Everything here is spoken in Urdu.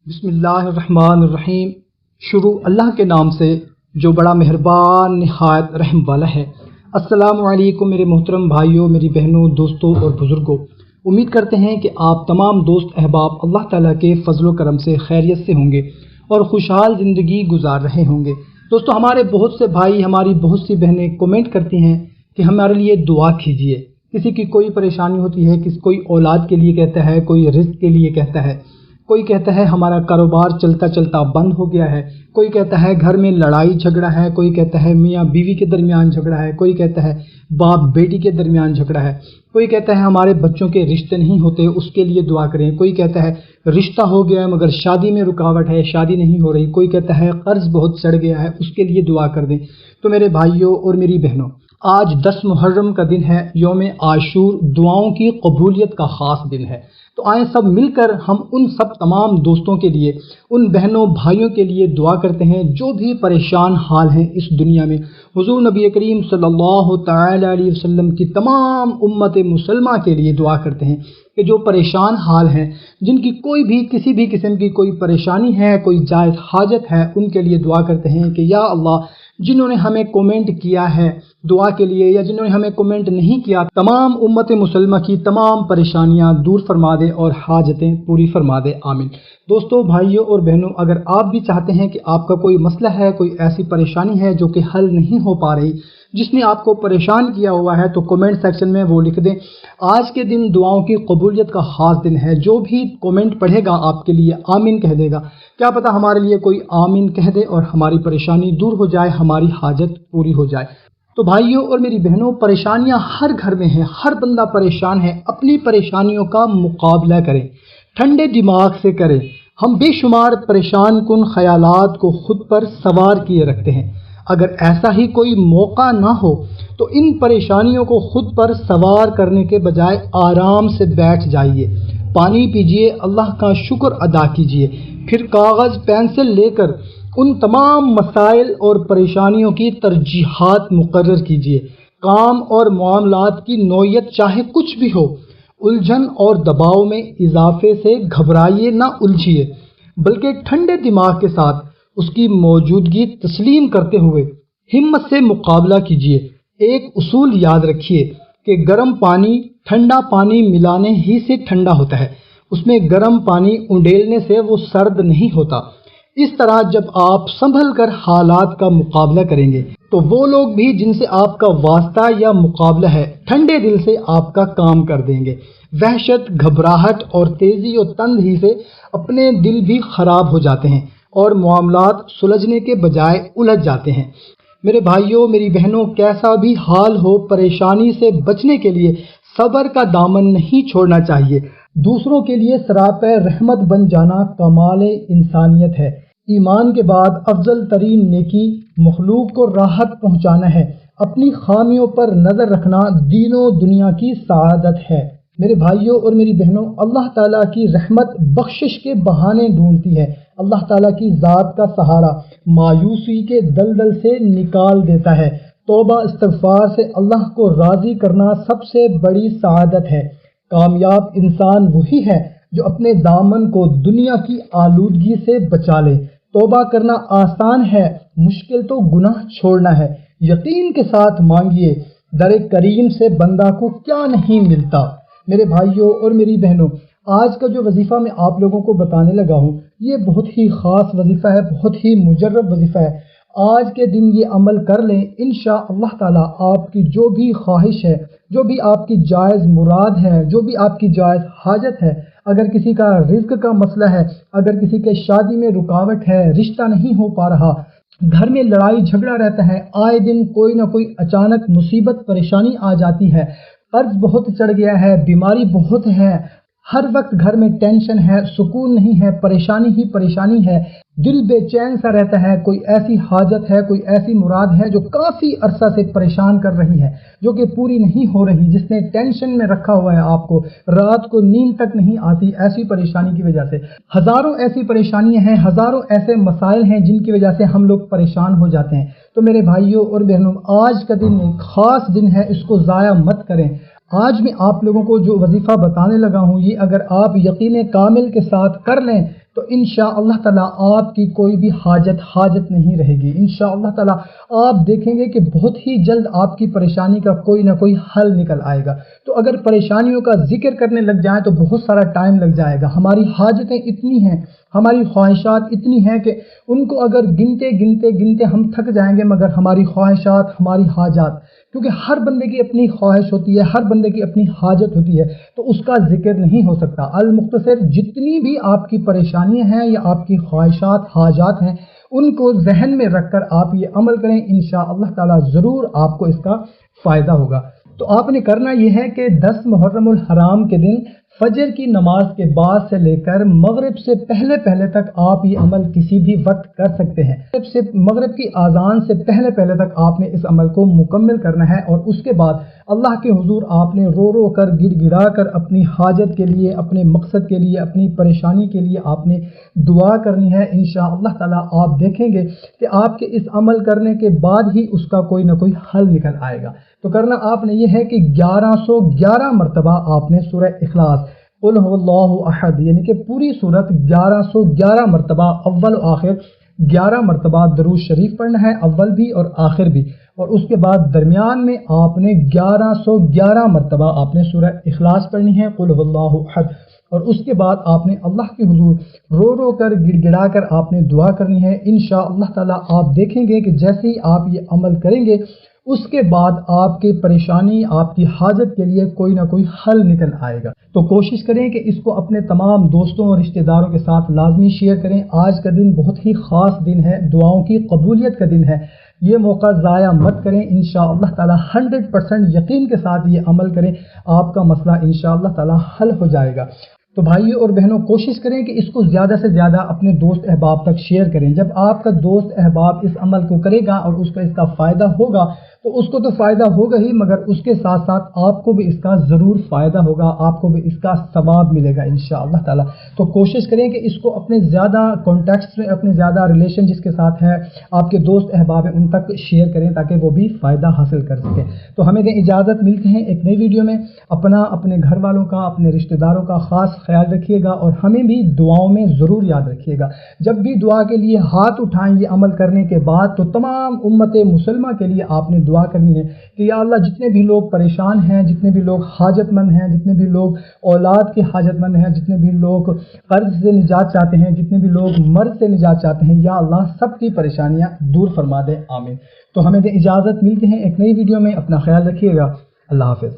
بسم اللہ الرحمن الرحیم۔ شروع اللہ کے نام سے جو بڑا مہربان نہایت رحم والا ہے۔ السلام علیکم میرے محترم بھائیوں، میری بہنوں، دوستوں اور بزرگوں۔ امید کرتے ہیں کہ آپ تمام دوست احباب اللہ تعالیٰ کے فضل و کرم سے خیریت سے ہوں گے اور خوشحال زندگی گزار رہے ہوں گے۔ دوستو، ہمارے بہت سے بھائی، ہماری بہت سی بہنیں کمنٹ کرتی ہیں کہ ہمارے لیے دعا کیجیے۔ کسی کی کوئی پریشانی ہوتی ہے، کوئی اولاد کے لیے کہتا ہے، کوئی رزق کے لیے کہتا ہے، کوئی کہتا ہے ہمارا کاروبار چلتا چلتا بند ہو گیا ہے، کوئی کہتا ہے گھر میں لڑائی جھگڑا ہے، کوئی کہتا ہے میاں بیوی کے درمیان جھگڑا ہے، کوئی کہتا ہے باپ بیٹی کے درمیان جھگڑا ہے، کوئی کہتا ہے ہمارے بچوں کے رشتے نہیں ہوتے، اس کے لیے دعا کریں، کوئی کہتا ہے رشتہ ہو گیا ہے مگر شادی میں رکاوٹ ہے، شادی نہیں ہو رہی، کوئی کہتا ہے قرض بہت چڑھ گیا ہے، اس کے لیے دعا کر دیں۔ تو میرے بھائیوں اور میری بہنوں، آج 10 محرم کا دن ہے، یوم عاشور، دعاؤں کی قبولیت کا خاص دن ہے۔ تو آئیں سب مل کر ہم ان سب تمام دوستوں کے لیے، ان بہنوں بھائیوں کے لیے دعا کرتے ہیں جو بھی پریشان حال ہیں اس دنیا میں۔ حضور نبی کریم صلی اللہ تعالی علیہ وسلم کی تمام امت مسلمہ کے لیے دعا کرتے ہیں کہ جو پریشان حال ہیں، جن کی کوئی بھی کسی بھی قسم کی کوئی پریشانی ہے، کوئی جائز حاجت ہے، ان کے لیے دعا کرتے ہیں کہ یا اللہ، جنہوں نے ہمیں کومنٹ کیا ہے دعا کے لیے یا جنہوں نے ہمیں کومنٹ نہیں کیا، تمام امت مسلمہ کی تمام پریشانیاں دور فرما دے اور حاجتیں پوری فرما دے، آمین۔ دوستو، بھائیوں اور بہنوں، اگر آپ بھی چاہتے ہیں کہ آپ کا کوئی مسئلہ ہے، کوئی ایسی پریشانی ہے جو کہ حل نہیں ہو پا رہی، جس نے آپ کو پریشان کیا ہوا ہے، تو کومنٹ سیکشن میں وہ لکھ دیں۔ آج کے دن دعاؤں کی قبولیت کا خاص دن ہے۔ جو بھی کومنٹ پڑھے گا آپ کے لیے آمین کہہ دے گا، کیا پتہ ہمارے لیے کوئی آمین کہہ دے اور ہماری پریشانی دور ہو جائے، ہماری حاجت پوری ہو جائے۔ تو بھائیوں اور میری بہنوں، پریشانیاں ہر گھر میں ہیں، ہر بندہ پریشان ہے۔ اپنی پریشانیوں کا مقابلہ کریں، ٹھنڈے دماغ سے کریں۔ ہم بے شمار پریشان کن خیالات کو خود پر سوار کیے رکھتے ہیں۔ اگر ایسا ہی کوئی موقع نہ ہو تو ان پریشانیوں کو خود پر سوار کرنے کے بجائے آرام سے بیٹھ جائیے، پانی پیجیے، اللہ کا شکر ادا کیجیے، پھر کاغذ پینسل لے کر ان تمام مسائل اور پریشانیوں کی ترجیحات مقرر کیجیے۔ کام اور معاملات کی نوعیت چاہے کچھ بھی ہو، الجھن اور دباؤ میں اضافے سے گھبرائیے نہ الجھیے، بلکہ ٹھنڈے دماغ کے ساتھ اس کی موجودگی تسلیم کرتے ہوئے ہمت سے مقابلہ کیجیے۔ ایک اصول یاد رکھیے کہ گرم پانی ٹھنڈا پانی ملانے ہی سے ٹھنڈا ہوتا ہے، اس میں گرم پانی انڈیلنے سے وہ سرد نہیں ہوتا۔ اس طرح جب آپ سنبھل کر حالات کا مقابلہ کریں گے تو وہ لوگ بھی جن سے آپ کا واسطہ یا مقابلہ ہے، ٹھنڈے دل سے آپ کا کام کر دیں گے۔ وحشت، گھبراہٹ اور تیزی و تندی سے اپنے دل بھی خراب ہو جاتے ہیں اور معاملات سلجھنے کے بجائے الجھ جاتے ہیں۔ میرے بھائیوں، میری بہنوں، کیسا بھی حال ہو، پریشانی سے بچنے کے لیے صبر کا دامن نہیں چھوڑنا چاہیے۔ دوسروں کے لیے سراپے رحمت بن جانا کمال انسانیت ہے۔ ایمان کے بعد افضل ترین نیکی مخلوق کو راحت پہنچانا ہے۔ اپنی خامیوں پر نظر رکھنا دین و دنیا کی سعادت ہے۔ میرے بھائیوں اور میری بہنوں، اللہ تعالیٰ کی رحمت بخشش کے بہانے ڈھونڈتی ہے۔ اللہ تعالیٰ کی ذات کا سہارا مایوسی کے دلدل سے نکال دیتا ہے۔ توبہ استغفار سے اللہ کو راضی کرنا سب سے بڑی سعادت ہے۔ کامیاب انسان وہی ہے جو اپنے دامن کو دنیا کی آلودگی سے بچا لے۔ توبہ کرنا آسان ہے، مشکل تو گناہ چھوڑنا ہے۔ یقین کے ساتھ مانگیے، در کریم سے بندہ کو کیا نہیں ملتا۔ میرے بھائیوں اور میری بہنوں، آج کا جو وظیفہ میں آپ لوگوں کو بتانے لگا ہوں، یہ بہت ہی خاص وظیفہ ہے، بہت ہی مجرب وظیفہ ہے۔ آج کے دن یہ عمل کر لیں، انشاءاللہ تعالیٰ آپ کی جو بھی خواہش ہے، جو بھی آپ کی جائز مراد ہے، جو بھی آپ کی جائز حاجت ہے، اگر کسی کا رزق کا مسئلہ ہے، اگر کسی کے شادی میں رکاوٹ ہے، رشتہ نہیں ہو پا رہا، گھر میں لڑائی جھگڑا رہتا ہے، آئے دن کوئی نہ کوئی اچانک مصیبت پریشانی آ جاتی ہے، قرض بہت چڑھ گیا ہے، بیماری بہت ہے، ہر وقت گھر میں ٹینشن ہے، سکون نہیں ہے، پریشانی ہی پریشانی ہے، دل بے چین سا رہتا ہے، کوئی ایسی حاجت ہے، کوئی ایسی مراد ہے جو کافی عرصہ سے پریشان کر رہی ہے، جو کہ پوری نہیں ہو رہی، جس نے ٹینشن میں رکھا ہوا ہے آپ کو، رات کو نیند تک نہیں آتی ایسی پریشانی کی وجہ سے۔ ہزاروں ایسی پریشانیاں ہیں، ہزاروں ایسے مسائل ہیں جن کی وجہ سے ہم لوگ پریشان ہو جاتے ہیں۔ تو میرے بھائیوں اور بہنوں، آج کا دن ایک خاص دن ہے، اس کو ضائع مت کریں۔ آج میں آپ لوگوں کو جو وظیفہ بتانے لگا ہوں، یہ اگر آپ یقین کامل کے ساتھ کر لیں تو انشاءاللہ تعالیٰ آپ کی کوئی بھی حاجت نہیں رہے گی۔ انشاءاللہ تعالیٰ آپ دیکھیں گے کہ بہت ہی جلد آپ کی پریشانی کا کوئی نہ کوئی حل نکل آئے گا۔ تو اگر پریشانیوں کا ذکر کرنے لگ جائیں تو بہت سارا ٹائم لگ جائے گا۔ ہماری حاجتیں اتنی ہیں، ہماری خواہشات اتنی ہیں کہ ان کو اگر گنتے ہم تھک جائیں گے، مگر ہماری خواہشات، ہماری حاجات، کیونکہ ہر بندے کی اپنی خواہش ہوتی ہے، ہر بندے کی اپنی حاجت ہوتی ہے، تو اس کا ذکر نہیں ہو سکتا۔ المختصر جتنی بھی آپ کی پریشانیاں ہیں یا آپ کی خواہشات، حاجات ہیں، ان کو ذہن میں رکھ کر آپ یہ عمل کریں، انشاءاللہ تعالیٰ ضرور آپ کو اس کا فائدہ ہوگا۔ تو آپ نے کرنا یہ ہے کہ 10 محرم الحرام کے دن فجر کی نماز کے بعد سے لے کر مغرب سے پہلے تک آپ یہ عمل کسی بھی وقت کر سکتے ہیں۔ مغرب کی اذان سے پہلے تک آپ نے اس عمل کو مکمل کرنا ہے، اور اس کے بعد اللہ کے حضور آپ نے رو کر، گڑ گڑا کر اپنی حاجت کے لیے، اپنے مقصد کے لیے، اپنی پریشانی کے لیے آپ نے دعا کرنی ہے۔ انشاءاللہ تعالیٰ آپ دیکھیں گے کہ آپ کے اس عمل کرنے کے بعد ہی اس کا کوئی نہ کوئی حل نکل آئے گا۔ تو کرنا آپ نے یہ ہے کہ 1111 مرتبہ آپ نے سورہ اخلاص، قل هو اللہ احد، یعنی کہ پوری صورت 1111 مرتبہ اول و آخر 11 مرتبہ درود شریف پڑھنا ہے، اول بھی اور آخر بھی، اور اس کے بعد درمیان میں آپ نے 1111 مرتبہ آپ نے سورہ اخلاص پڑھنی ہے، قل هو اللہ احد، اور اس کے بعد آپ نے اللہ کے حضور رو کر، گڑ گڑا کر آپ نے دعا کرنی ہے۔ انشاءاللہ تعالیٰ آپ دیکھیں گے کہ جیسے ہی آپ یہ عمل کریں گے، اس کے بعد آپ کی پریشانی، آپ کی حاجت کے لیے کوئی نہ کوئی حل نکل آئے گا۔ تو کوشش کریں کہ اس کو اپنے تمام دوستوں اور رشتہ داروں کے ساتھ لازمی شیئر کریں۔ آج کا دن بہت ہی خاص دن ہے، دعاؤں کی قبولیت کا دن ہے، یہ موقع ضائع مت کریں۔ انشاءاللہ تعالی 100% یقین کے ساتھ یہ عمل کریں، آپ کا مسئلہ انشاءاللہ تعالی حل ہو جائے گا۔ تو بھائیو اور بہنوں، کوشش کریں کہ اس کو زیادہ سے زیادہ اپنے دوست احباب تک شیئر کریں۔ جب آپ کا دوست احباب اس عمل کو کرے گا اور اس کا فائدہ ہوگا، تو اس کو تو فائدہ ہوگا ہی، مگر اس کے ساتھ ساتھ آپ کو بھی اس کا ضرور فائدہ ہوگا، آپ کو بھی اس کا ثواب ملے گا انشاءاللہ تعالی۔ تو کوشش کریں کہ اس کو اپنے زیادہ کانٹیکٹس میں، اپنے زیادہ ریلیشن جس کے ساتھ ہے، آپ کے دوست احباب ہیں، ان تک شیئر کریں تاکہ وہ بھی فائدہ حاصل کر سکیں۔ تو ہمیں دیں اجازت، ملتے ہیں ایک نئی ویڈیو میں۔ اپنا، اپنے گھر والوں کا، اپنے رشتہ داروں کا خاص خیال رکھیے گا، اور ہمیں بھی دعاؤں میں ضرور یاد رکھیے گا۔ جب بھی دعا کے لیے ہاتھ اٹھائیں یہ عمل کرنے کے بعد، تو تمام امت مسلمہ کے لیے آپ نے دعا کرنی ہے کہ یا اللہ، جتنے بھی لوگ پریشان ہیں، جتنے بھی لوگ حاجت مند ہیں، جتنے بھی لوگ اولاد کے حاجت مند ہیں، جتنے بھی لوگ قرض سے نجات چاہتے ہیں، جتنے بھی لوگ مرض سے نجات چاہتے ہیں، یا اللہ سب کی پریشانیاں دور فرما دے، آمین۔ تو ہمیں دیں اجازت، ملتے ہیں ایک نئی ویڈیو میں، اپنا خیال رکھیے گا، اللہ حافظ۔